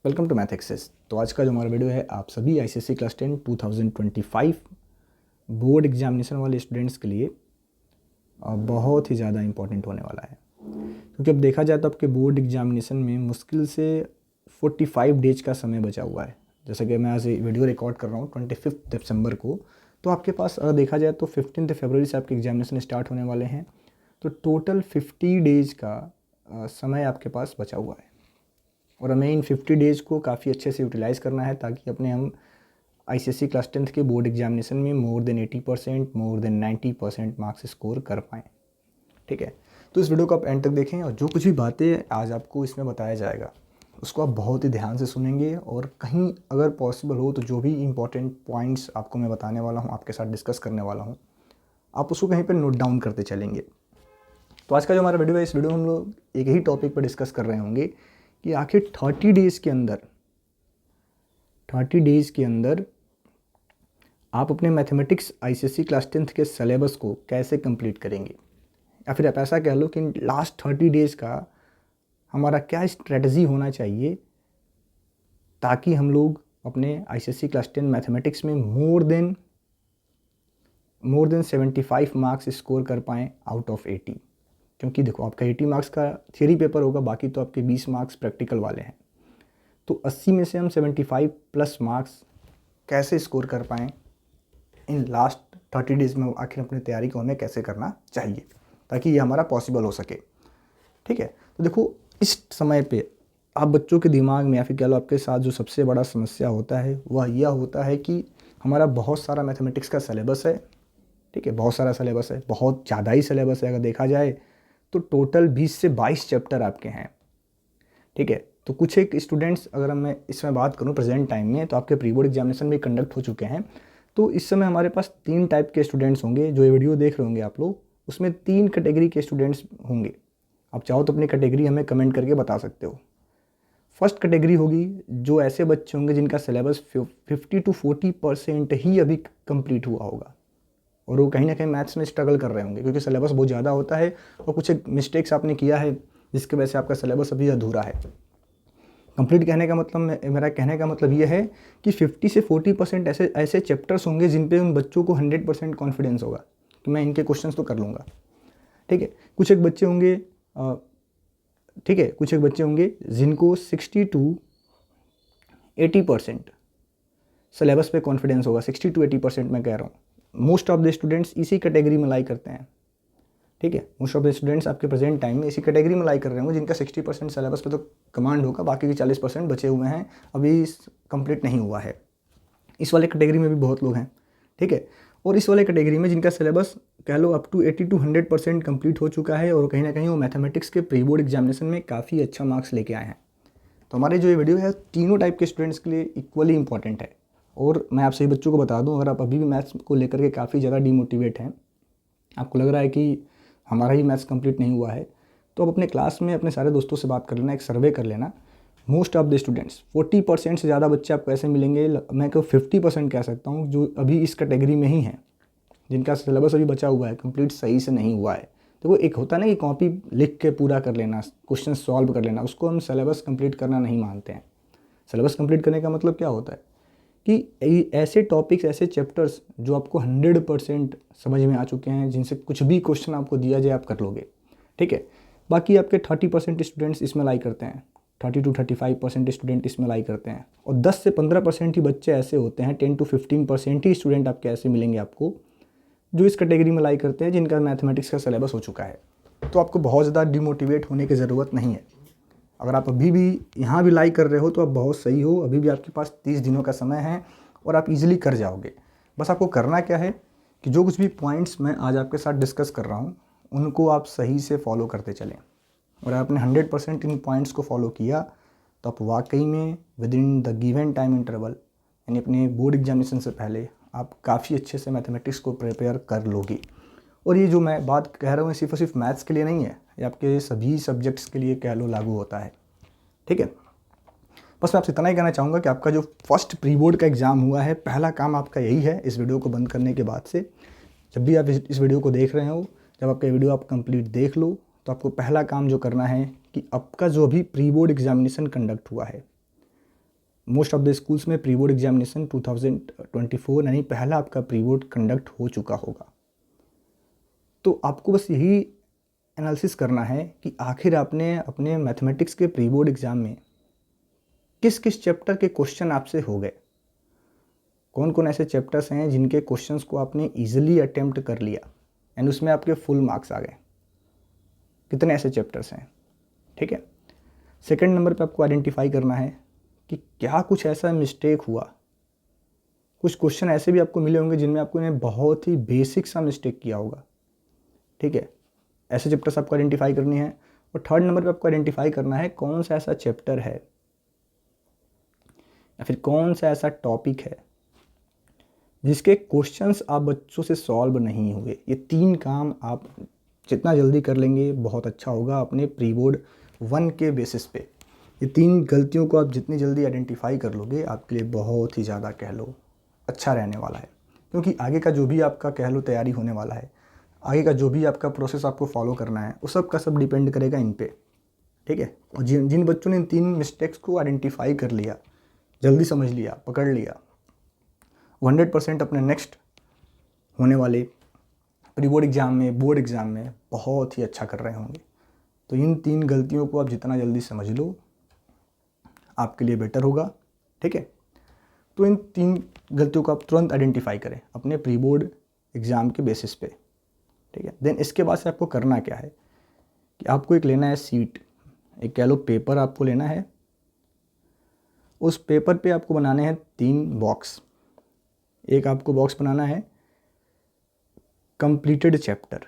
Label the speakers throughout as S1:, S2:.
S1: Welcome to math access. तो आज का जो हमारा वीडियो है आप सभी आईसीएसई क्लास 10 2025 बोर्ड एग्जामिनेशन वाले स्टूडेंट्स के लिए बहुत ही ज़्यादा इंपॉर्टेंट होने वाला है, क्योंकि अब देखा जाए तो आपके बोर्ड एग्जामिनेशन में मुश्किल से 45 डेज का समय बचा हुआ है। जैसे कि मैं आज वीडियो रिकॉर्ड कर रहा हूँ 25 दिसंबर को, तो आपके पास अगर देखा जाए तो 15 फरवरी से आपके एग्जामिनेशन स्टार्ट होने वाले हैं। तो टोटल 50 डेज का समय आपके पास बचा हुआ है और हमें इन 50 डेज़ को काफ़ी अच्छे से यूटिलाइज़ करना है ताकि अपने हम आईसीएसई क्लास 10th के बोर्ड एग्जामिनेशन में more than 80%, more than 90% marks score कर पाएँ। ठीक है, तो इस वीडियो को आप एंड तक देखें और जो कुछ भी बातें आज आपको इसमें बताया जाएगा उसको आप बहुत ही ध्यान से सुनेंगे और कहीं अगर पॉसिबल हो तो जो भी इंपॉर्टेंट पॉइंट्स आपको मैं बताने वाला हूँ, आपके साथ डिस्कस करने वाला हूँ, आप उसको कहीं पर नोट डाउन करते चलेंगे। तो आज का जो हमारा वीडियो है, इस वीडियो में हम लोग एक ही टॉपिक पर डिस्कस कर रहे होंगे कि आखिर 30 डेज़ के अंदर आप अपने मैथमेटिक्स आईसीएसई क्लास 10th के सिलेबस को कैसे कंप्लीट करेंगे, या फिर आप ऐसा कह लो कि लास्ट 30 डेज़ का हमारा क्या स्ट्रेटजी होना चाहिए ताकि हम लोग अपने आईसीएसई क्लास 10 मैथमेटिक्स में मोर देन 75 मार्क्स स्कोर कर पाएँ आउट ऑफ 80। क्योंकि देखो, आपका 80 मार्क्स का थियरी पेपर होगा, बाकी तो आपके 20 मार्क्स प्रैक्टिकल वाले हैं। तो 80 में से हम 75 प्लस मार्क्स कैसे स्कोर कर पाएँ इन लास्ट 30 डेज़ में, आखिर अपनी तैयारी को हमें कैसे करना चाहिए ताकि ये हमारा पॉसिबल हो सके। ठीक है, तो देखो, इस समय पे आप बच्चों के दिमाग में या फिर कह लो आपके साथ जो सबसे बड़ा समस्या होता है वह यह होता है कि हमारा बहुत सारा मैथमेटिक्स का सिलेबस है। ठीक है, बहुत सारा सिलेबस है, बहुत ज़्यादा ही सिलेबस है। अगर देखा जाए तो टोटल 20 से 22 चैप्टर आपके हैं। ठीक है, तो कुछ एक स्टूडेंट्स, अगर मैं इसमें बात करूं प्रेजेंट टाइम में, तो आपके प्री बोर्ड एग्जामिनेशन भी कंडक्ट हो चुके हैं। तो इस समय हमारे पास 3 टाइप के स्टूडेंट्स होंगे जो ये वीडियो देख रहे होंगे आप लोग। उसमें 3 कैटेगरी के स्टूडेंट्स होंगे। आप चाहो तो अपनी कैटेगरी हमें कमेंट करके बता सकते हो। फर्स्ट कैटेगरी होगी जो ऐसे बच्चे होंगे जिनका सिलेबस 50 to 40% ही अभी कंप्लीट हुआ होगा और वो कहीं ना कहीं मैथ्स में स्ट्रगल कर रहे होंगे, क्योंकि सिलेबस बहुत ज़्यादा होता है और कुछ एक मिस्टेक्स आपने किया है जिसकी वजह से आपका सिलेबस अभी अधूरा है। कंप्लीट कहने का मतलब, मेरा कहने का मतलब ये है कि 50 से 40% ऐसे चैप्टर्स होंगे जिन पे उन बच्चों को 100% कॉन्फिडेंस होगा कि मैं इनके क्वेश्चंस तो कर लूँगा। ठीक है, कुछ एक बच्चे होंगे कुछ एक बच्चे होंगे जिनको 60 to 80% सिलेबस पे कॉन्फिडेंस होगा। 60 to 80% मैं कह रहा हूँ। मोस्ट ऑफ द स्टूडेंट्स इसी कैटेगरी में लाई करते हैं। ठीक है, मोस्ट ऑफ द स्टूडेंट्स आपके प्रेजेंट टाइम में इसी कैटेगरी में लाई कर रहे होंगे जिनका 60% सिलेबस पे तो कमांड होगा, बाकी के 40% बचे हुए हैं, अभी कंप्लीट नहीं हुआ है। इस वाले कैटेगरी में भी बहुत लोग हैं। ठीक है, और इस वाले कैटेगरी में जिनका सिलेबस कह लो अप टू 80 to 100% कंप्लीट हो चुका है और कहीं ना कहीं वो मैथमेटिक्स के प्री बोर्ड एग्जामिनेशन में काफ़ी अच्छा मार्क्स लेके आए हैं। तो हमारे जो ये वीडियो है तीनों टाइप के स्टूडेंट्स के लिए इक्वली इंपॉर्टेंट है। और मैं आप सभी बच्चों को बता दूं, अगर आप अभी भी मैथ्स को लेकर के काफ़ी ज़्यादा डिमोटिवेट हैं, आपको लग रहा है कि हमारा ही मैथ्स कंप्लीट नहीं हुआ है, तो आप अपने क्लास में अपने सारे दोस्तों से बात कर लेना, एक सर्वे कर लेना। मोस्ट ऑफ द स्टूडेंट्स 40% से ज़्यादा बच्चे आपको ऐसे मिलेंगे, मैं क्यों 50% कह सकता हूँ, जो अभी इस कैटेगरी में ही हैं, जिनका सिलेबस अभी बचा हुआ है, कंप्लीट सही से नहीं हुआ है। तो वो एक होता है ना कि कॉपी लिख के पूरा कर लेना, क्वेश्चन सॉल्व कर लेना, उसको हम सिलेबस कंप्लीट करना नहीं मानते हैं। सिलेबस कंप्लीट करने का मतलब क्या होता है कि ऐसे टॉपिक्स, ऐसे चैप्टर्स जो आपको 100% समझ में आ चुके हैं, जिनसे कुछ भी क्वेश्चन आपको दिया जाए आप कर लोगे। ठीक है, बाकी आपके 30% स्टूडेंट्स इसमें लाई करते हैं, 30 to 35% स्टूडेंट इसमें लाई करते हैं, और 10 से 15% ही बच्चे ऐसे होते हैं, 10 to 15% ही स्टूडेंट आपके ऐसे मिलेंगे आपको जो इस कैटेगरी में लाई करते हैं जिनका मैथमेटिक्स का सिलेबस हो चुका है। तो आपको बहुत ज़्यादा डिमोटिवेट होने की ज़रूरत नहीं है। अगर आप अभी भी यहाँ भी लाई कर रहे हो तो आप बहुत सही हो, अभी भी आपके पास 30 दिनों का समय है और आप इजीली कर जाओगे। बस आपको करना क्या है कि जो कुछ भी पॉइंट्स मैं आज आपके साथ डिस्कस कर रहा हूँ उनको आप सही से फॉलो करते चलें, और आपने 100% इन पॉइंट्स को फॉलो किया तो आप वाकई में with in the given time interval, यानी अपने बोर्ड एग्जामिनेशन से पहले, आप काफ़ी अच्छे से मैथमेटिक्स को प्रिपेयर कर लोगे। और ये जो मैं बात कह रहा हूँ सिर्फ और सिर्फ मैथ्स के लिए नहीं है, ये आपके सभी सब्जेक्ट्स के लिए कह लो लागू होता है। ठीक है, बस मैं आपसे इतना ही कहना चाहूँगा कि आपका जो फर्स्ट प्री बोर्ड का एग्ज़ाम हुआ है, पहला काम आपका यही है इस वीडियो को बंद करने के बाद से। जब भी आप इस वीडियो को देख रहे हो, जब आपका वीडियो आप कंप्लीट देख लो, तो आपको पहला काम जो करना है कि आपका जो भी प्री बोर्ड एग्जामिनेशन कंडक्ट हुआ है मोस्ट ऑफ द स्कूल्स में प्री बोर्ड एग्जामिनेशन 2024 यानी पहला आपका प्री बोर्ड कंडक्ट हो चुका होगा। तो आपको बस यही एनालिसिस करना है कि आखिर आपने अपने मैथमेटिक्स के प्री बोर्ड एग्ज़ाम में किस किस चैप्टर के क्वेश्चन आपसे हो गए, कौन कौन ऐसे चैप्टर्स हैं जिनके क्वेश्चंस को आपने ईजिली अटेम्प्ट कर लिया एंड उसमें आपके फुल मार्क्स आ गए, कितने ऐसे चैप्टर्स हैं। ठीक है, सेकंड नंबर पे आपको आइडेंटिफाई करना है कि क्या कुछ ऐसा मिस्टेक हुआ। कुछ क्वेश्चन ऐसे भी आपको मिले होंगे जिनमें आपको ने बहुत ही बेसिक सा मिस्टेक किया होगा। ठीक है, ऐसे चैप्टर्स आपको आइडेंटिफाई करनी है। और थर्ड नंबर पे आपको आइडेंटिफाई करना है कौन सा ऐसा चैप्टर है या फिर कौन सा ऐसा टॉपिक है जिसके क्वेश्चंस आप बच्चों से सॉल्व नहीं हुए। ये 3 काम आप जितना जल्दी कर लेंगे बहुत अच्छा होगा अपने प्री बोर्ड 1 के बेसिस पे। ये 3 गलतियों को आप जितनी जल्दी आइडेंटिफाई कर लोगे आपके लिए बहुत ही ज़्यादा कह लो अच्छा रहने वाला है, क्योंकि आगे का जो भी आपका कह लो तैयारी होने वाला है, आगे का जो भी आपका प्रोसेस आपको फॉलो करना है, वो सब का सब डिपेंड करेगा इन पे। ठीक है, और जिन बच्चों ने इन 3 मिस्टेक्स को आइडेंटिफाई कर लिया, जल्दी समझ लिया, पकड़ लिया, 100% अपने नेक्स्ट होने वाले प्री बोर्ड एग्ज़ाम में, बोर्ड एग्ज़ाम में बहुत ही अच्छा कर रहे होंगे। तो इन 3 गलतियों को आप जितना जल्दी समझ लो आपके लिए बेटर होगा। ठीक है, तो इन 3 गलतियों को आप तुरंत आइडेंटिफाई करें अपने प्री बोर्ड एग्ज़ाम के बेसिस पे। ठीक है, देन इसके बाद से आपको करना क्या है कि आपको एक लेना है सीट, एक कह लो पेपर आपको लेना है। उस पेपर पे आपको बनाने हैं 3 बॉक्स। एक आपको बॉक्स बनाना है कंप्लीटेड चैप्टर,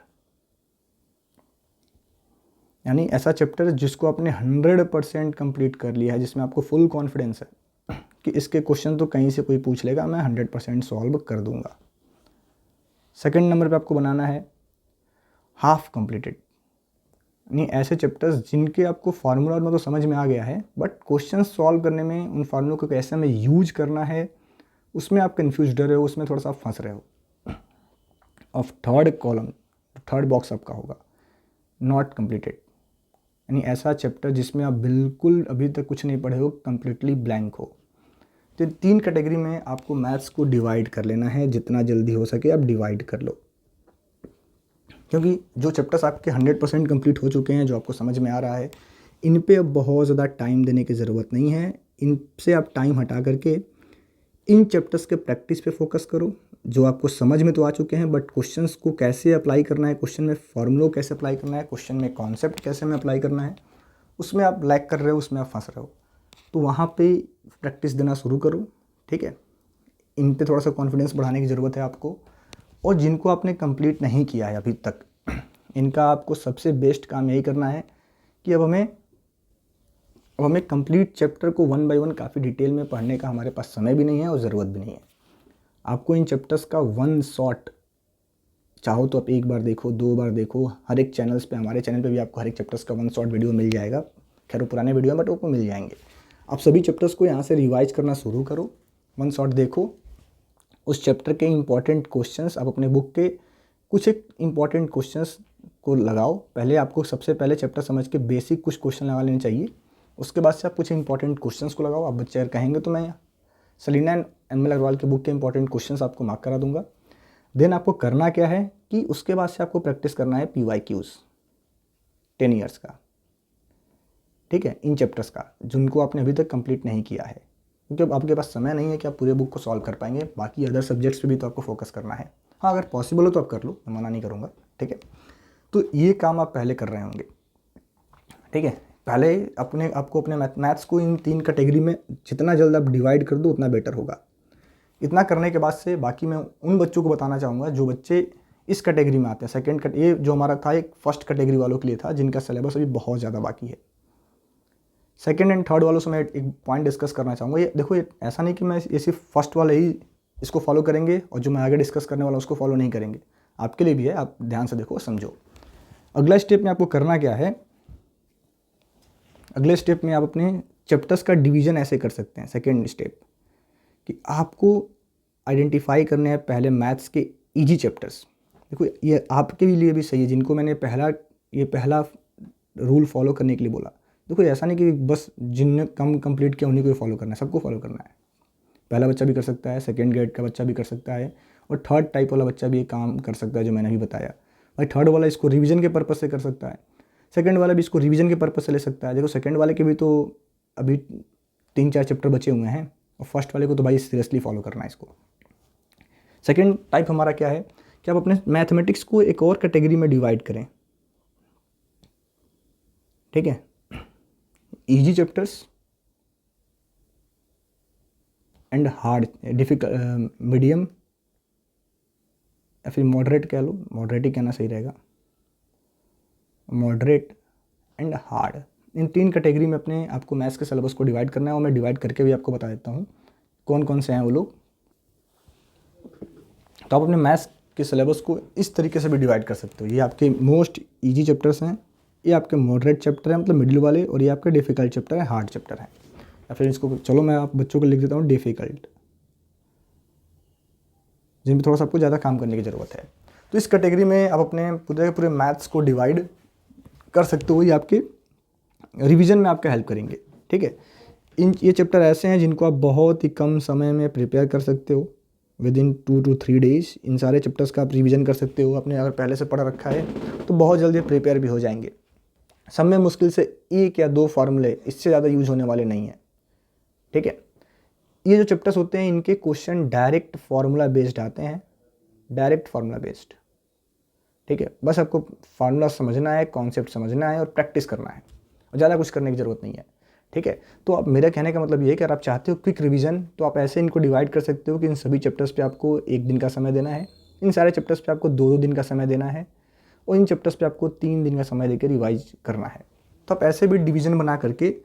S1: यानी ऐसा चैप्टर जिसको आपने 100% कंप्लीट कर लिया है, जिसमें आपको फुल कॉन्फिडेंस है कि इसके क्वेश्चन तो कहीं से कोई पूछ लेगा, मैं 100% सॉल्व कर दूंगा। सेकंड नंबर पे आपको बनाना है हाफ कंप्लीटेड, यानी ऐसे चैप्टर्स जिनके आपको फार्मूला में तो समझ में आ गया है, बट क्वेश्चन सॉल्व करने में उन फार्मूलों को कैसे में यूज करना है उसमें आप कन्फ्यूज रहे हो, उसमें थोड़ा सा फंस रहे हो। Of third column, third box आपका होगा नॉट कंप्लीटेड, यानी ऐसा चैप्टर जिसमें आप बिल्कुल अभी तक कुछ नहीं पढ़े हो, कंप्लीटली ब्लैंक हो। तो 3 कैटेगरी में आपको मैथ्स को डिवाइड कर लेना है, जितना जल्दी हो सके आप डिवाइड कर लो, क्योंकि जो चैप्टर्स आपके 100% कंप्लीट हो चुके हैं, जो आपको समझ में आ रहा है, इन पे अब बहुत ज़्यादा टाइम देने की ज़रूरत नहीं है। इनसे आप टाइम हटा करके इन चैप्टर्स के प्रैक्टिस पे फोकस करो, जो आपको समझ में तो आ चुके हैं, बट क्वेश्चंस को कैसे अप्लाई करना है, क्वेश्चन में फॉर्मूलों कैसे अप्लाई करना है, क्वेश्चन में कॉन्सेप्ट कैसे में अप्लाई करना है, उसमें आप लैग कर रहे हो, उसमें आप फंस रहे हो। तो वहाँ पे प्रैक्टिस देना शुरू करो। ठीक है, इन पे थोड़ा सा कॉन्फिडेंस बढ़ाने की ज़रूरत है आपको। और जिनको आपने कंप्लीट नहीं किया है अभी तक, इनका आपको सबसे बेस्ट काम यही करना है कि अब हमें कंप्लीट चैप्टर को 1 बाय 1 काफ़ी डिटेल में पढ़ने का हमारे पास समय भी नहीं है और ज़रूरत भी नहीं है। आपको इन चैप्टर्स का 1 शॉट, चाहो तो आप 1 बार देखो, 2 बार देखो, हर एक चैनल्स पे, हमारे चैनल पे भी आपको हर एक चैप्टर्स का 1 शॉट वीडियो मिल जाएगा। खैर वो पुराने वीडियो है बट वो मिल जाएंगे। आप सभी चैप्टर्स को यहाँ से रिवाइज करना शुरू करो, 1 शॉट देखो, उस चैप्टर के इंपॉर्टेंट क्वेश्चंस आप अपने बुक के कुछ एक इंपॉर्टेंट क्वेश्चंस को लगाओ। पहले आपको सबसे पहले चैप्टर समझ के बेसिक कुछ क्वेश्चन लगा लेने चाहिए, उसके बाद से आप कुछ इंपॉर्टेंट क्वेश्चंस को लगाओ। आप बच्चे अगर कहेंगे तो मैं सलीना एंड एमएल अग्रवाल के बुक के इंपॉर्टेंट क्वेश्चंस आपको मार्क करा दूंगा। देन आपको करना क्या है कि उसके बाद से आपको प्रैक्टिस करना है PYQs 10 ईयर्स का। ठीक है, इन चैप्टर्स का जिनको आपने अभी तक कंप्लीट नहीं किया है, क्योंकि अब आपके पास समय नहीं है कि आप पूरे बुक को सॉल्व कर पाएंगे। बाकी अदर सब्जेक्ट्स पे भी तो आपको फोकस करना है। हाँ, अगर पॉसिबल हो तो आप कर लो, मैं मना नहीं करूँगा। ठीक है, तो ये काम आप पहले कर रहे होंगे। ठीक है, पहले आपको अपने मैथ्स को इन 3 कैटेगरी में जितना जल्द आप डिवाइड कर दो उतना बेटर होगा। इतना करने के बाद से बाकी मैं उन बच्चों को बताना चाहूँगा जो बच्चे इस कैटेगरी में आते हैं। ये जो हमारा था एक फर्स्ट कैटेगरी वालों के लिए था, जिनका सिलेबस अभी बहुत ज़्यादा बाकी है। सेकंड एंड थर्ड वालों से मैं एक पॉइंट डिस्कस करना चाहूँगा। ये देखो, ये ऐसा नहीं कि मैं ये सिर्फ फर्स्ट वाले ही इसको फॉलो करेंगे और जो मैं आगे डिस्कस करने वाला उसको फॉलो नहीं करेंगे। आपके लिए भी है, आप ध्यान से देखो, समझो। अगला स्टेप में आपको करना क्या है, अगले स्टेप में आप अपने चैप्टर्स का डिवीज़न ऐसे कर सकते हैं। सेकेंड स्टेप कि आपको आइडेंटिफाई करने हैं पहले मैथ्स के ईजी चैप्टर्स। देखो, ये आपके लिए भी सही है जिनको मैंने पहला रूल फॉलो करने के लिए बोला। देखो ऐसा नहीं कि बस जिनने कम कंप्लीट किया उन्हीं को फॉलो करना है, सबको फॉलो करना है। पहला बच्चा भी कर सकता है, सेकंड ग्रेड का बच्चा भी कर सकता है, और थर्ड टाइप वाला बच्चा भी ये काम कर सकता है जो मैंने अभी बताया। भाई थर्ड वाला इसको रिवीजन के पर्पज़ से कर सकता है, सेकंड वाला भी इसको रिवीजन के पर्पज़ से ले सकता है। देखो सेकंड वाले के भी तो अभी 3-4 चैप्टर बचे हुए हैं, और फर्स्ट वाले को तो भाई सीरियसली फॉलो करना है इसको। सेकंड टाइप हमारा क्या है कि आप अपने मैथमेटिक्स को एक और कैटेगरी में डिवाइड करें, ठीक है। Easy chapters and hard, difficult, medium या फिर मॉडरेट कह लो, मॉडरेट ही कहना सही रहेगा, moderate and hard. In 3 category में अपने आपको मैथ्स के सिलेबस को डिवाइड करना है, और मैं डिवाइड करके भी आपको बता देता हूँ कौन कौन से हैं वो लोग। तो आप अपने मैथ्स के सिलेबस को इस तरीके से भी डिवाइड कर सकते हो। ये आपके मोस्ट इजी चैप्टर्स हैं, ये आपके मॉडरेट चैप्टर हैं मतलब मिडिल वाले, और ये आपके डिफ़िकल्ट चैप्टर है, हार्ड चैप्टर है। या फिर इसको चलो मैं आप बच्चों को लिख देता हूँ डिफ़िकल्ट, जिन पर थोड़ा सा आपको ज़्यादा काम करने की ज़रूरत है। तो इस कैटेगरी में आप अपने पूरे मैथ्स को डिवाइड कर सकते हो, ये आपके रिवीजन में आपका हेल्प करेंगे, ठीक है। ये चैप्टर ऐसे हैं जिनको आप बहुत ही कम समय में प्रिपेयर कर सकते हो, विद इन 2 to 3 डेज़। इन सारे चैप्टर्स का आप रिवीजन कर सकते हो, आपने अगर पहले से पढ़ा रखा है तो बहुत जल्दी प्रिपेयर भी हो जाएंगे। सब में मुश्किल से 1 या 2 फार्मूले, इससे ज़्यादा यूज होने वाले नहीं हैं, ठीक है। ये जो चैप्टर्स होते हैं इनके क्वेश्चन डायरेक्ट फार्मूला बेस्ड आते हैं, डायरेक्ट फार्मूला बेस्ड, ठीक है। बस आपको फार्मूला समझना है, कॉन्सेप्ट समझना है और प्रैक्टिस करना है, और ज़्यादा कुछ करने की ज़रूरत नहीं है, ठीक है। तो अब मेरा कहने का मतलब ये है कि अगर आप चाहते हो क्विक रिवीजन, तो आप ऐसे इनको डिवाइड कर सकते हो कि इन सभी चैप्टर्स पे आपको 1 दिन का समय देना है, इन सारे चैप्टर्स पे आपको 2-2 दिन का समय देना है, और इन चैप्टर्स पे आपको 3 दिन का समय देकर रिवाइज करना है। तो आप ऐसे भी डिवीज़न बना करके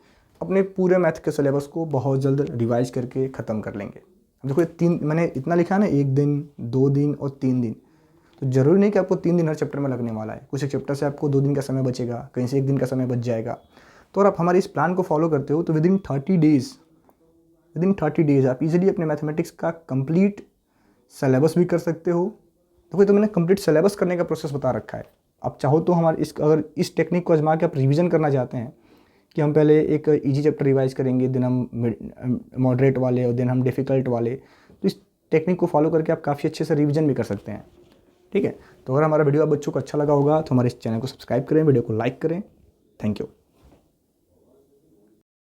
S1: अपने पूरे मैथ के सिलेबस को बहुत जल्द रिवाइज करके ख़त्म कर लेंगे। अब देखो 3 मैंने इतना लिखा है ना, 1 दिन, 2 दिन और 3 दिन, तो ज़रूरी नहीं कि आपको 3 दिन हर चैप्टर में लगने वाला है। कुछ एक चैप्टर से आपको 2 दिन का समय बचेगा, कहीं से 1 दिन का समय बच जाएगा। तो अगर आप हमारे इस प्लान को फॉलो करते हो तो विद इन 30 डेज़ आप इजीली अपने मैथमेटिक्स का कंप्लीट सिलेबस भी कर सकते हो। देखो तो मैंने कंप्लीट सिलेबस करने का प्रोसेस बता रखा है। आप चाहो तो हमारे अगर इस टेक्निक को आजमा के आप रिवीजन करना चाहते हैं कि हम पहले एक इजी चैप्टर रिवाइज करेंगे, देन हम मॉडरेट वाले, और देन हम डिफ़िकल्ट वाले, तो इस टेक्निक को फॉलो करके आप काफ़ी अच्छे से रिवीजन भी कर सकते हैं, ठीक है। तो अगर हमारा वीडियो आप बच्चों को अच्छा लगा होगा तो हमारे इस चैनल को सब्सक्राइब करें, वीडियो को लाइक करें। Thank you.